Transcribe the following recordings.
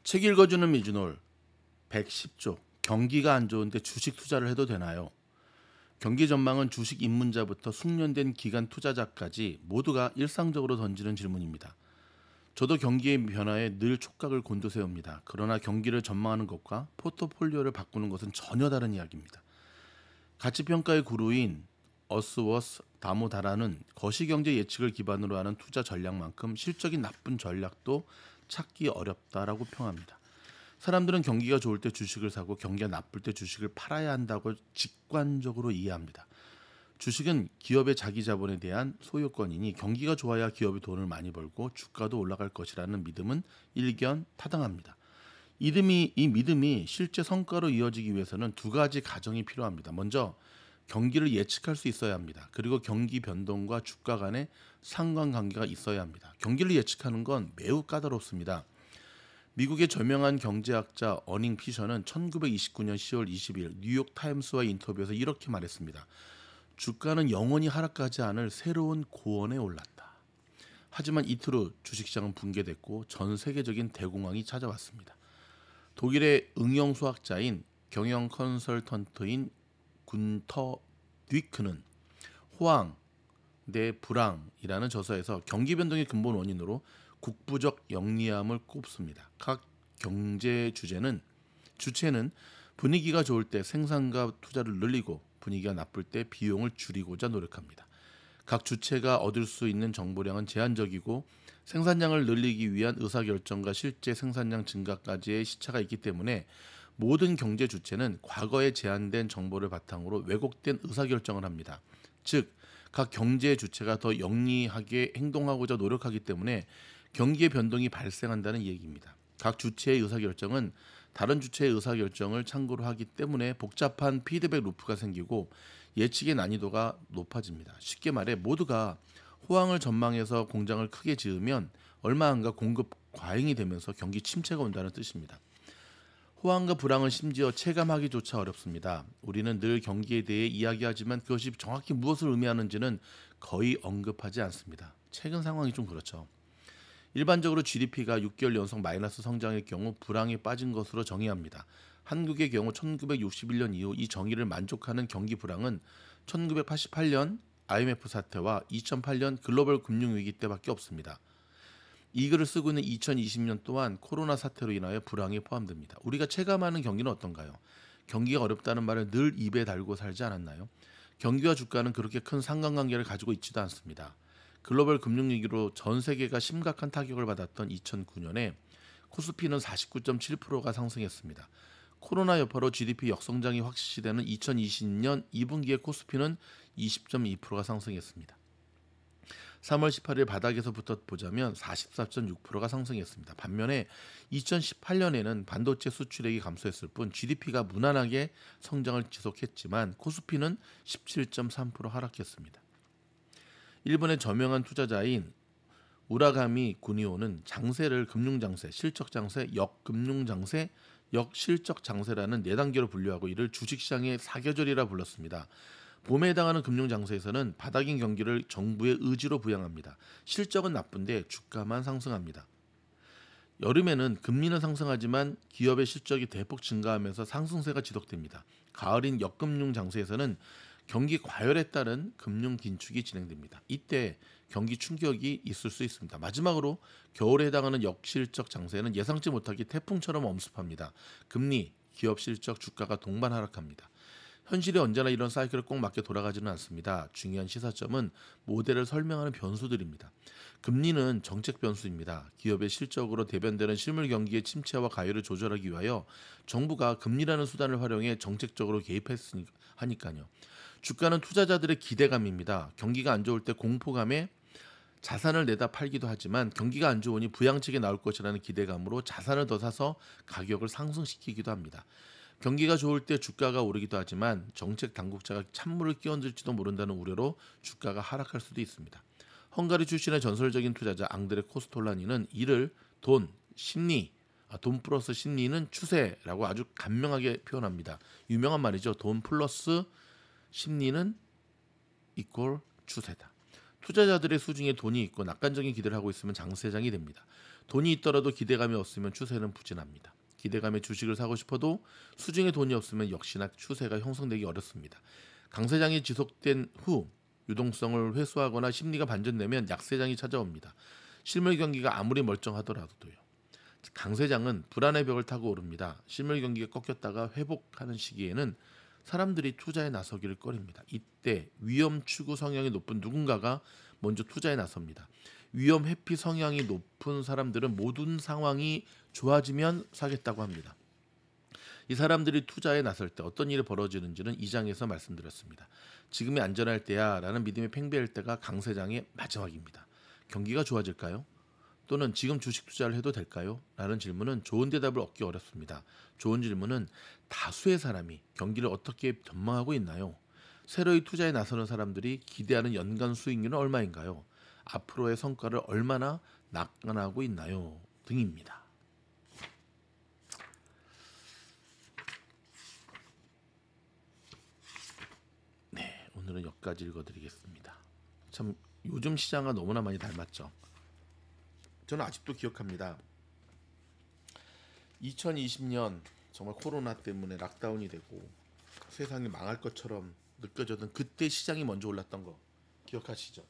책 읽어주는 미주놀 110조. 경기가 안 좋은데 주식 투자를 해도 되나요? 경기 전망은 주식 입문자부터 숙련된 기관 투자자까지 모두가 일상적으로 던지는 질문입니다. 저도 경기의 변화에 늘 촉각을 곤두세웁니다. 그러나 경기를 전망하는 것과 포트폴리오를 바꾸는 것은 전혀 다른 이야기입니다. 가치평가의 구루인 어스워스 다모다라는 거시경제 예측을 기반으로 하는 투자 전략만큼 실적이 나쁜 전략도 찾기 어렵다라고 평합니다. 사람들은 경기가 좋을 때 주식을 사고 경기가 나쁠 때 주식을 팔아야 한다고 직관적으로 이해합니다. 주식은 기업의 자기 자본에 대한 소유권이니 경기가 좋아야 기업이 돈을 많이 벌고 주가도 올라갈 것이라는 믿음은 일견 타당합니다. 이 믿음이 실제 성과로 이어지기 위해서는 두 가지 가정이 필요합니다. 먼저 경기를 예측할 수 있어야 합니다. 그리고 경기 변동과 주가 간의 상관관계가 있어야 합니다. 경기를 예측하는 건 매우 까다롭습니다. 미국의 저명한 경제학자 어닝 피셔는 1929년 10월 20일 뉴욕 타임스와의 인터뷰에서 이렇게 말했습니다. 주가는 영원히 하락하지 않을 새로운 고원에 올랐다. 하지만 이틀 후 주식시장은 붕괴됐고 전 세계적인 대공황이 찾아왔습니다. 독일의 응용수학자인 경영 컨설턴트인 군터 듀이크는 호황 대 불황이라는 저서에서 경기 변동의 근본 원인으로 국부적 영리함을 꼽습니다. 각 경제 주체는 분위기가 좋을 때 생산과 투자를 늘리고 분위기가 나쁠 때 비용을 줄이고자 노력합니다. 각 주체가 얻을 수 있는 정보량은 제한적이고 생산량을 늘리기 위한 의사결정과 실제 생산량 증가까지의 시차가 있기 때문에 모든 경제 주체는 과거에 제한된 정보를 바탕으로 왜곡된 의사결정을 합니다. 즉, 각 경제 주체가 더 영리하게 행동하고자 노력하기 때문에 경기의 변동이 발생한다는 얘기입니다. 각 주체의 의사결정은 다른 주체의 의사결정을 참고로 하기 때문에 복잡한 피드백 루프가 생기고 예측의 난이도가 높아집니다. 쉽게 말해 모두가 호황을 전망해서 공장을 크게 지으면 얼마 안가 공급 과잉이 되면서 경기 침체가 온다는 뜻입니다. 호황과 불황은 심지어 체감하기조차 어렵습니다. 우리는 늘 경기에 대해 이야기하지만 그것이 정확히 무엇을 의미하는지는 거의 언급하지 않습니다. 최근 상황이 좀 그렇죠. 일반적으로 GDP가 6개월 연속 마이너스 성장의 경우 불황에 빠진 것으로 정의합니다. 한국의 경우 1961년 이후 이 정의를 만족하는 경기 불황은 1988년 IMF 사태와 2008년 글로벌 금융위기 때밖에 없습니다. 이 글을 쓰고 있는 2020년 또한 코로나 사태로 인하여 불황에 포함됩니다. 우리가 체감하는 경기는 어떤가요? 경기가 어렵다는 말을 늘 입에 달고 살지 않았나요? 경기와 주가는 그렇게 큰 상관관계를 가지고 있지도 않습니다. 글로벌 금융위기로 전 세계가 심각한 타격을 받았던 2009년에 코스피는 49.7%가 상승했습니다. 코로나 여파로 GDP 역성장이 확시되는 2020년 2분기에 코스피는 20.2%가 상승했습니다. 3월 18일 바닥에서부터 보자면 44.6%가 상승했습니다. 반면에 2018년에는 반도체 수출액이 감소했을 뿐 GDP가 무난하게 성장을 지속했지만 코스피는 17.3% 하락했습니다. 일본의 저명한 투자자인 우라가미 구니오는 장세를 금융장세, 실적장세, 역금융장세, 역실적장세라는 4단계로 분류하고 이를 주식시장의 사계절이라 불렀습니다. 봄에 해당하는 금융장세에서는 바닥인 경기를 정부의 의지로 부양합니다. 실적은 나쁜데 주가만 상승합니다. 여름에는 금리는 상승하지만 기업의 실적이 대폭 증가하면서 상승세가 지속됩니다. 가을인 역금융 장세에서는 경기 과열에 따른 금융 긴축이 진행됩니다. 이때 경기 충격이 있을 수 있습니다. 마지막으로 겨울에 해당하는 역실적 장세는 예상치 못하게 태풍처럼 엄습합니다. 금리, 기업 실적, 주가가 동반 하락합니다. 현실이 언제나 이런 사이클을 꼭 맞게 돌아가지는 않습니다. 중요한 시사점은 모델을 설명하는 변수들입니다. 금리는 정책 변수입니다. 기업의 실적으로 대변되는 실물 경기의 침체와 가열을 조절하기 위하여 정부가 금리라는 수단을 활용해 정책적으로 개입했으니까요. 주가는 투자자들의 기대감입니다. 경기가 안 좋을 때 공포감에 자산을 내다 팔기도 하지만 경기가 안 좋으니 부양책이 나올 것이라는 기대감으로 자산을 더 사서 가격을 상승시키기도 합니다. 경기가 좋을 때 주가가 오르기도 하지만 정책 당국자가 찬물을 끼얹을지도 모른다는 우려로 주가가 하락할 수도 있습니다. 헝가리 출신의 전설적인 투자자 앙드레 코스톨라니는 이를 돈 플러스 심리는 추세라고 아주 간명하게 표현합니다. 유명한 말이죠. 돈 플러스 심리는 이꼴 추세다. 투자자들의 수중에 돈이 있고 낙관적인 기대를 하고 있으면 장세장이 됩니다. 돈이 있더라도 기대감이 없으면 추세는 부진합니다. 기대감에 주식을 사고 싶어도 수중에 돈이 없으면 역시나 추세가 형성되기 어렵습니다. 강세장이 지속된 후 유동성을 회수하거나 심리가 반전되면 약세장이 찾아옵니다. 실물 경기가 아무리 멀쩡하더라도요. 강세장은 불안의 벽을 타고 오릅니다. 실물 경기가 꺾였다가 회복하는 시기에는 사람들이 투자에 나서기를 꺼립니다. 이때 위험 추구 성향이 높은 누군가가 먼저 투자에 나섭니다. 위험 회피 성향이 높은 사람들은 모든 상황이 좋아지면 사겠다고 합니다. 이 사람들이 투자에 나설 때 어떤 일이 벌어지는지는 2장에서 말씀드렸습니다. 지금이 안전할 때야 라는 믿음이 팽배할 때가 강세장의 마지막입니다. 경기가 좋아질까요? 또는 지금 주식 투자를 해도 될까요? 라는 질문은 좋은 대답을 얻기 어렵습니다. 좋은 질문은 다수의 사람이 경기를 어떻게 전망하고 있나요? 새로이 투자에 나서는 사람들이 기대하는 연간 수익률은 얼마인가요? 앞으로의 성과를 얼마나 낙관하고 있나요? 등입니다. 네, 오늘은 여기까지 읽어드리겠습니다. 참 요즘 시장과 너무나 많이 닮았죠. 저는 아직도 기억합니다. 2020년 정말 코로나 때문에 락다운이 되고 세상이 망할 것처럼 느껴졌던 그때 시장이 먼저 올랐던 거 기억하시죠?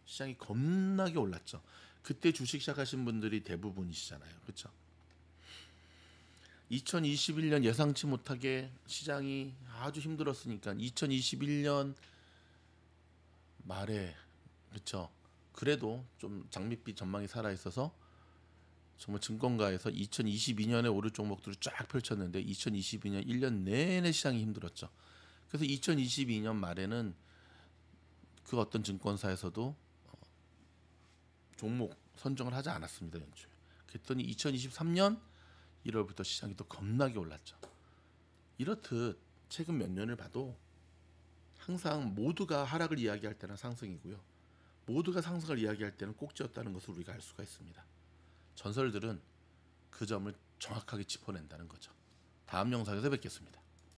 시장이 겁나게 올랐죠. 그때 주식 시작하신 분들이 대부분이시잖아요. 그렇죠? 2021년 예상치 못하게 시장이 아주 힘들었으니까 2021년 말에 그렇죠. 그래도 좀 장밋빛 전망이 살아 있어서 정말 증권가에서 2022년에 오를 종목들을 쫙 펼쳤는데 2022년 1년 내내 시장이 힘들었죠. 그래서 2022년 말에는 그 어떤 증권사에서도 종목 선정을 하지 않았습니다. 연초에. 그랬더니 2023년 1월부터 시장이 또 겁나게 올랐죠. 이렇듯 최근 몇 년을 봐도 항상 모두가 하락을 이야기할 때는 상승이고요. 모두가 상승을 이야기할 때는 꼭지였다는 것을 우리가 알 수가 있습니다. 전설들은 그 점을 정확하게 짚어낸다는 거죠. 다음 영상에서 뵙겠습니다.